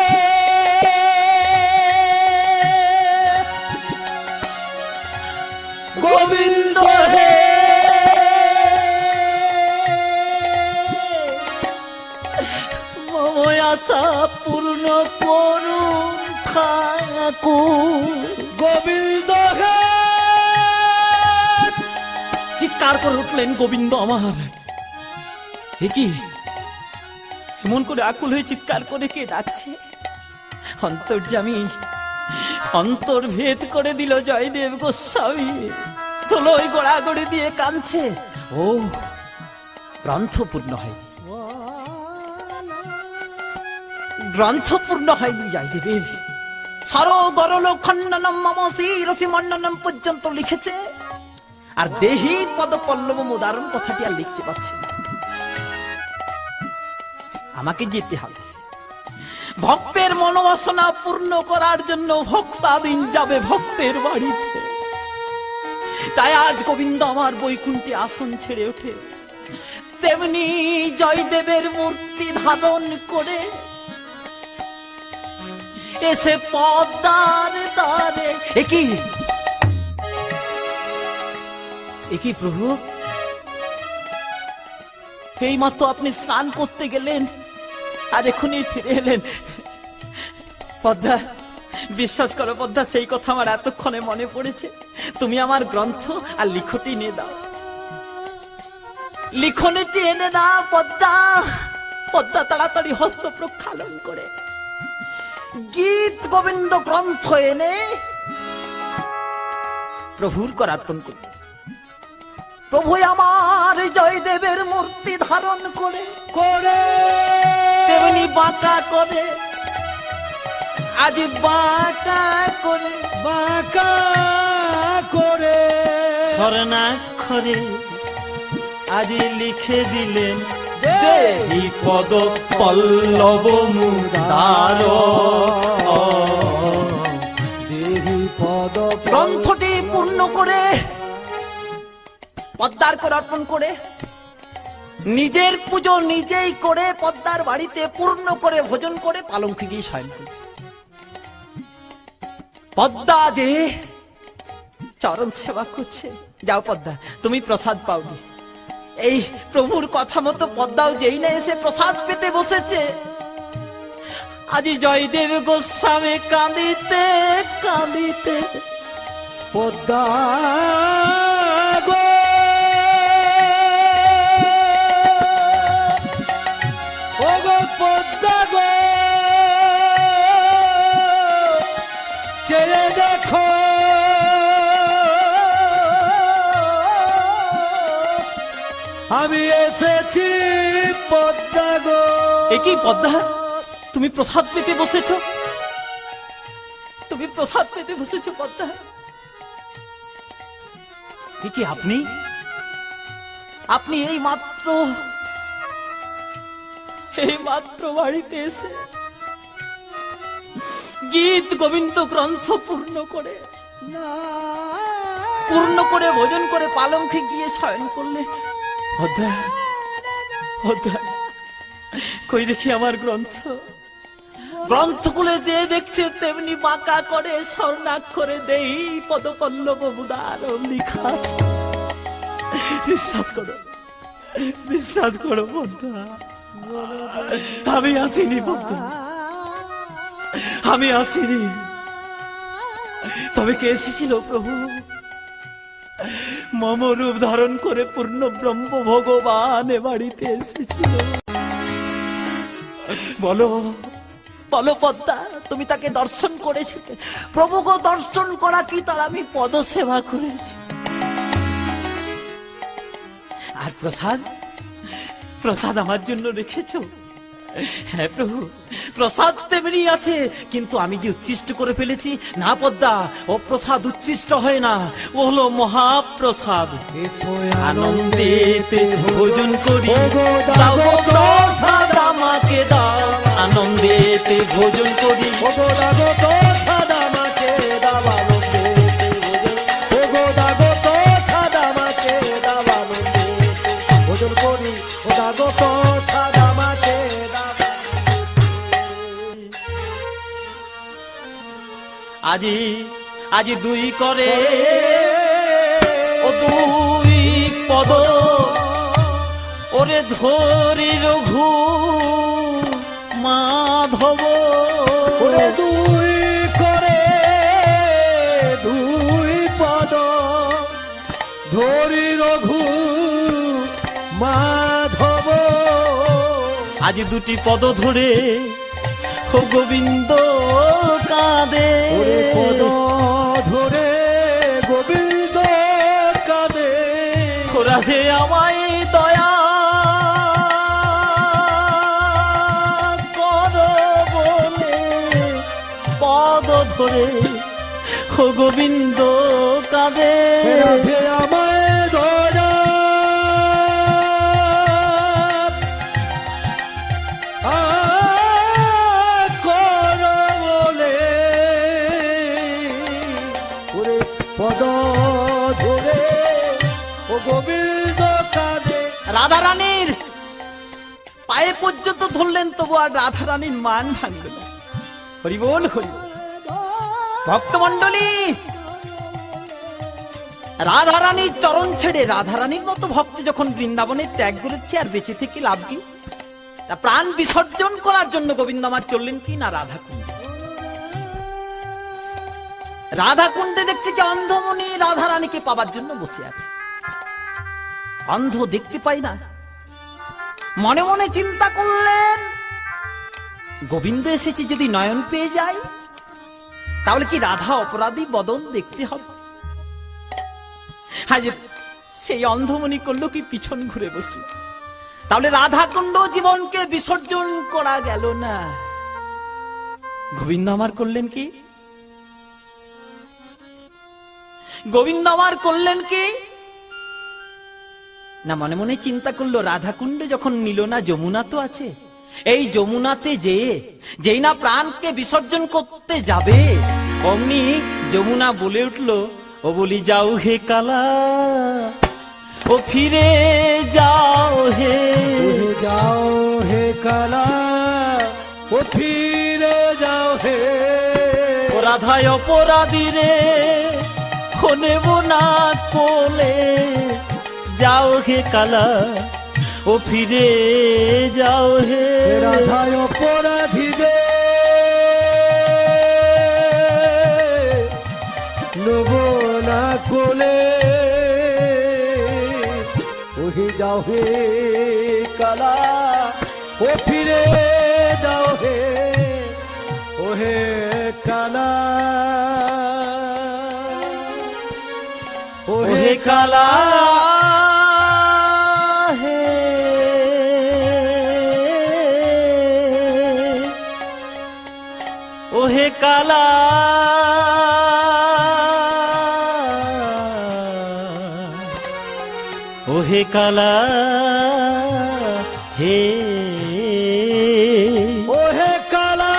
গোবিন্দ হে মম আশা পূর্ণ করুন ঠাকুর। গোবিন্দ হে চিৎকার করে উঠলেন গোবিন্দ আমার। এ কি, এমন করে আকুল হয়ে চিৎকার করে কে ডাকছে? অন্তর্যামী অন্তর ভেদ করে দিল জয়দেব গোস্বামী, তোলই গোড়াগড়ি দিয়ে কাঁদছে। ও, গ্রন্থ পূর্ণ হয়নি, গ্রন্থ পূর্ণ হয়নি জয়দেবের। সরগরল খণ্ডনম মম শিরসি মণ্ডনম পর্যন্ত লিখেছে, আর দেহি পদ পল্লব উদাহরণ কথাটি আর লিখতে পারছে না। আমাকে যেতে হবে, ভক্তের মনোবাসনা পূর্ণ করার জন্য ভক্তাদিন যাবে ভক্তের বাড়িতে। তাই আজ গোবিন্দ আমার বৈকুণ্ঠে আসন ছেড়ে ওঠে, তেমনি জয়দেবের মূর্তি ধারণ করে এসে পদ্মার দ্বারে। একই একই প্রভু, এই মাত্র আপনি স্নান করতে গেলেন আর এখনই ফিরে এলেন। পদ্মা, বিশ্বাস করো পদ্মা, সেই কথা আমার এতক্ষণে মনে পড়েছে। তুমি আমার গ্রন্থ আর লিখটি এনে দাও, লিখনটি এনে দাও পদ্মা। পদ্মা তাড়াতাড়ি হস্ত প্রক্ষালন করে গীত গোবিন্দ গ্রন্থ এনে প্রভুর করার্পণ করবে। প্রভু আমার জয়দেবের মূর্তি ধারণ করে করে তেমনি বাঁকা করে, আজ বাঁকা করে বাঁকা করে স্বর্ণাক্ষরে আজ লিখে দিলেন, দেহি পদ পল্লব মুদার। দেহি পদ গ্রন্থটি পূর্ণ করে পদ্মার করে অর্পণ করে, নিজের পুজো নিজেই করে পদ্মার বাড়িতে পূর্ণ করে ভোজন করে পালঙ্কে গিয়ে শয়ন করে। পদ্মা যে চরণ সেবা করছে। যাও পদ্মা, তুমি প্রসাদ পাওনি। এই প্রভুর কথা মতো পদ্মাও যেই না এসে প্রসাদ পেতে বসেছে, আজি জয়দেব গোস্বামী কাঁদিতে কাঁদিতে পদ্মা গো ও গো পদ্মা গো, চেয়ে দেখো আমি এসেছি পদ্মা গো। এ কি পদ্মা, তুমি প্রসাদ পেতে বসেছো? তুমি প্রসাদ পেতে বসেছো পদ্মা? এ কি আপনি? আপনি এই মাত্র বাড়িতে এসে গীত গোবিন্দ গ্রন্থ পূর্ণ করে ভোজন করে পালঙ্কে গিয়ে শয়ন করলে। পদ্মা, পদ্মা, কই দেখি আমার গ্রন্থ। গ্রন্থ খুলে দিয়ে দেখছে তেমনি বাঁকা করে স্বর্ণাক্ষরে দেই পদপল্লব মুদার লেখা আছে। বিশ্বাস করো পদ্মা, আমি আসিনি পদ্মা, আমি আসিনি। তবে কে এসেছিল প্রভু? মম রূপ ধারণ করে পূর্ণ ব্রহ্ম ভগবান এ বাড়িতে এসেছিল। বলো বলো পদ্মা, তুমি তাকে দর্শন করেছিলে? প্রভুকে দর্শন করা কি তার আমি পদ সেবা করেছি। আর প্রসাদ, প্রসাদ আমার জন্য রেখেছো? হ্যাঁ প্রভু, প্রসাদ তেমনি আছে, কিন্তু আমি যে উচ্ছিষ্ট করে ফেলেছি। না পদ্মা, ও প্রসাদ উচ্ছিষ্ট হয় না, ও হলো মহাপ্রসাদ। এসো আনন্দেতে ভোজন করি, দাও গো প্রসাদ আমাকে দাও। আনন্দেতে ভোজন করি, ওগো দাগো প্রসাদ আমাকে দাও, আনন্দেতে ভোজন। ওগো দাগো প্রসাদ আমাকে দাও, আনন্দেতে ভোজন করি। ও দাগো প্রসাদ আমাকে দাও। আজি আজি দুই করে ও দুই পদ, ওরে ধরি রঘু মাধব। ওরে দুই করে দুই পদ, ধরি রঘু মাধব। আজ দুটি পদ ধরে ও গোবিন্দ কাঁদে। ওরে পদ ধরে গোবিন্দ কাঁদে। রাধে আমায় দয়া কর বলে পদ ধরে ও গোবিন্দ কাঁদে। রাধে আমায় দয়া কর বলে, ওরে পদ ধরে ও গোবিন্দ কাঁদে। রাধা রানীর পায়ে পর্যন্ত ধরলেন, তবু আর রাধা রানীর মান ভাঙল না। হরি বল, হরি বল। ভক্তমণ্ডলী, রাধা রানীর চরণ ছেড়ে রাধা রানীর মতো ভক্তি যখন বৃন্দাবনে ত্যাগ করেছে, আর বেঁচে থেকে লাভ কি? তা প্রাণ বিসর্জন করার জন্য গোবিন্দ আমার চললেন কি না রাধা কুণ্ডে। রাধা কুণ্ডে দেখছে কি অন্ধমণি রাধা রানীকে পাবার জন্য বসে আছে। অন্ধ দেখতে পাই না, মনে মনে চিন্তা করলেন গোবিন্দ এসেছে, যদি নয়ন পেয়ে যায় তাহলে কি রাধা অপরাধী বদন দেখতে হবে। হাজির সেই অন্ধমণি করলো কি পিছন ঘুরে বসে। তাহলে রাধা কুণ্ড জীবনকে বিসর্জন করা গেল না। গোবিন্দ আমার করলেন কি? গোবিন্দ আমার করলেন কি না, মনে মনে চিন্তা করলো রাধা কুণ্ডে যখন নিল না, যমুনা তো আছে। এই যমুনাতে যেই না প্রাণকে বিসর্জন করতে যাবে, অমনি যমুনা বলে উঠলো, ও বলি যাও হে কালা, ও ফিরে যাও হে। যাও হে কালা, ও ফিরে যাও হে। ও রাধায় অপরাধী রে, ও নেব না কোলে। যাও হে কালা, ও ফিরে যাও হে। রাধায় অপরাধী রে, নেব না কোলে। ওহে যাও হে কালা, ও ফিরে যাও হে। ওহে কালা, ওহে কালা হে। ওহে কালা, ওহে কালা হে। ওহে কালা,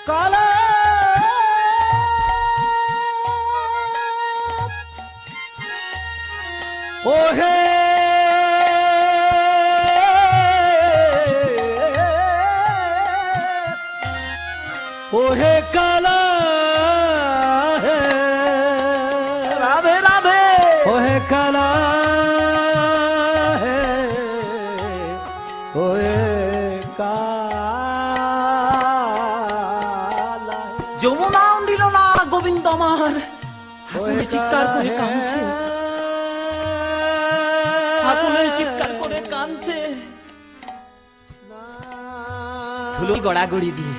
কালা ওহে ওহে কালা হে। রাধে রাধে। ওহে কালা হে, ওহে কালা। যমুনাও নিল না গোবিন্দ আমার, হাকুলে চিৎকার করে কাঁদছে, হাকুলে চিৎকার করে কাঁদছে। ধুলো গড়াগড়ি দিয়ে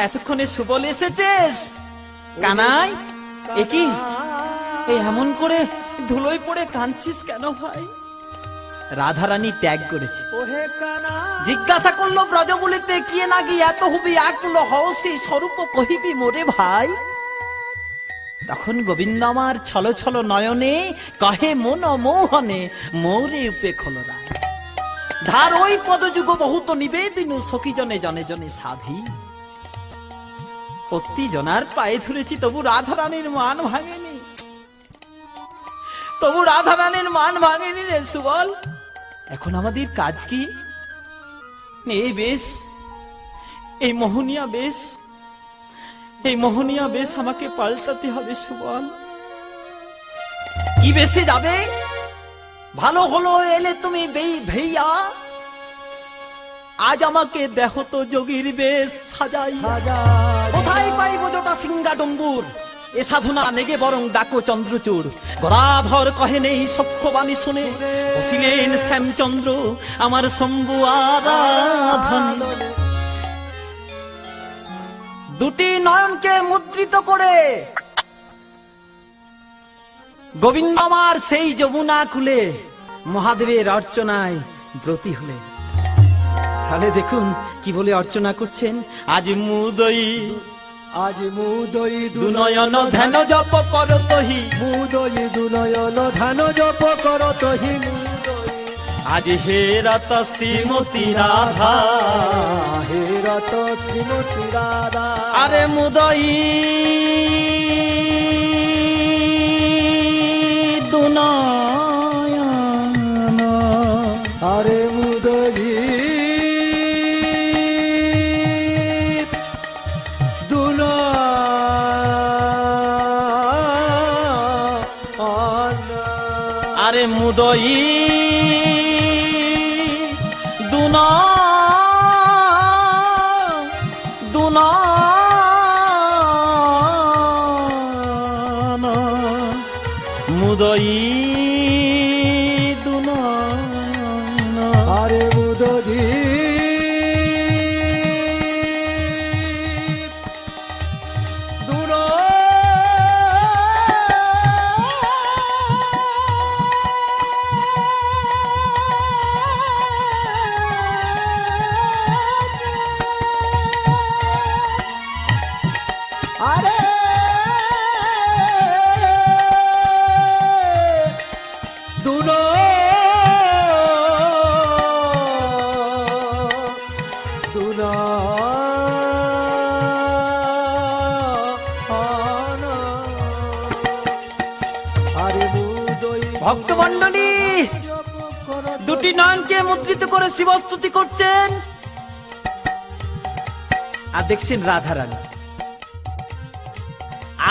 এতক্ষণে সুবল এসেছিস কানাই। এ কি, এমন করে ধুলোয় পড়ে কাঁদছিস কেন ভাই? রাধারানী ত্যাগ করেছে। ওহে কানা জিজ্ঞাসা করলো ব্রজবুলিতে কিয়ে নাগি এত হবি আকুল হসি স্বরূপ কহিবি মোরে ভাই। তখন গোবিন্দ আমার ছল ছল নয়নে কহে মন মোহনে মোরে উপেক্ষল রায়। ধার ওই পদযুগ বহুত নিবেদিন সখী জনে জনে জনে সাধি। প্রতি জনার পায়ে ধরেছি তবু রাধারানীর মান ভাঙেনি, তবু রাধারানীর মান ভাঙেনি রে সুবল। এখন আমাদের কাজ কি? এই বেশ, এই মোহনিয়া বেশ, এই মোহনিয়া বেশ আমাকে পাল্টাতে হবে সুবল। কি বেশে যাবে? ভালো হলো এলে তুমি ভেইয়া, আজ আমাকে দেখো তো যোগীর বেশ সাজাই। কোথায় পাইব জোটা সিংহা ডম্বুর, এ সাধনা নেগে বরং ডাকো চন্দ্রচূড়। গদাধর কহে নেই সখ্যবাণী শুনে, বসিলেন শ্যামচন্দ্র আমার শম্ভু আরাধন। দুটি নয়নকে মুদ্রিত করে গোবিন্দ আমার সেই যমুনা কুলে মহাদেবের অর্চনায় ব্রতী হলেন। তাহলে দেখুন কি বলে অর্চনা করছেন। আজ মুদই আজ মুদই দুনয়ন ধ্যান জপ করতহি, মুদই দুনয়ন ধ্যান জপ করতহি। আজ হে রত শ্রীমতী রাধা, হে রত শ্রীমতী রাধা। আরে মুদই দুনয়ন, আরে মুদই আরে মুদই দুনয়ন, মুদই দুনয়ন, আরে মুদই আরে দুনো দুনো আরে মুদই ভক্তমণ্ডলী দুটি নয়নকে মুদ্রিত করে শিবস্তুতি করছেন। আর দেখছেন রাধারানী,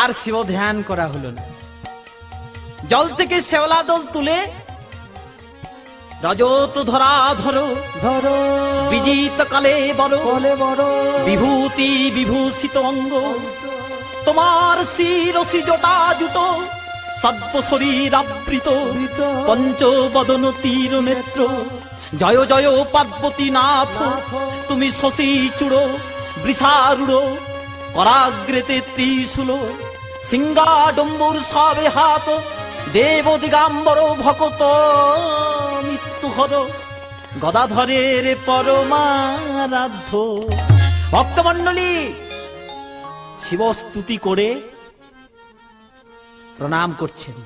আর শিব ধ্যান করা হলো না। জল থেকে শেওলা দল তুলে রজত ধরা ধরো ধরো বিজিত কালে বলো বলে বড় বিভূতি বিভূষিত অঙ্গ, তোমার শিরসি জটা জুটো সর্ব শরীর আবৃত, পঞ্চ বদন তীর নেত্র। জয় জয় পার্বতী নাথ, তুমি শশী চূড় বৃষারূঢ়, করাগ্রেতে ত্রিশূল, সিংহাডম্বুর সবে হাত, দেব দিগাম্বর ভকত মৃত্যুহর, গদাধরের পরমারাধ্য। ভক্তমণ্ডলী শিবস্তুতি করে প্রণাম করছেন,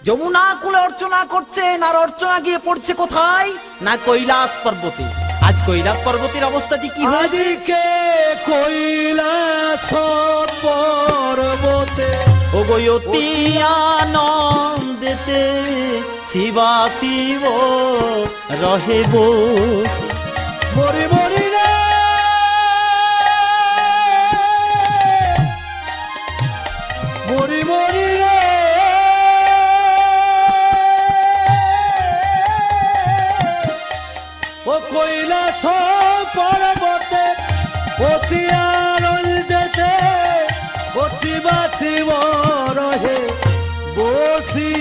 যমুনা কুলে অর্চনা করছেন। আর অর্চনা গিয়ে পড়ছে কোথায়? না কৈলাস পর্বতে। আজ কৈলাস পর্বতের অবস্থাটি কি হয়েছে? আজকে কৈলাস পর্বতে ও গয়তি আনন্দেতে শিবা শিব রহে বসে। মরি মরি রে মরি মরি রে ও কৈলাস পর্বতে অতি আনন্দেতে ও শিবা শিব রহে বসি।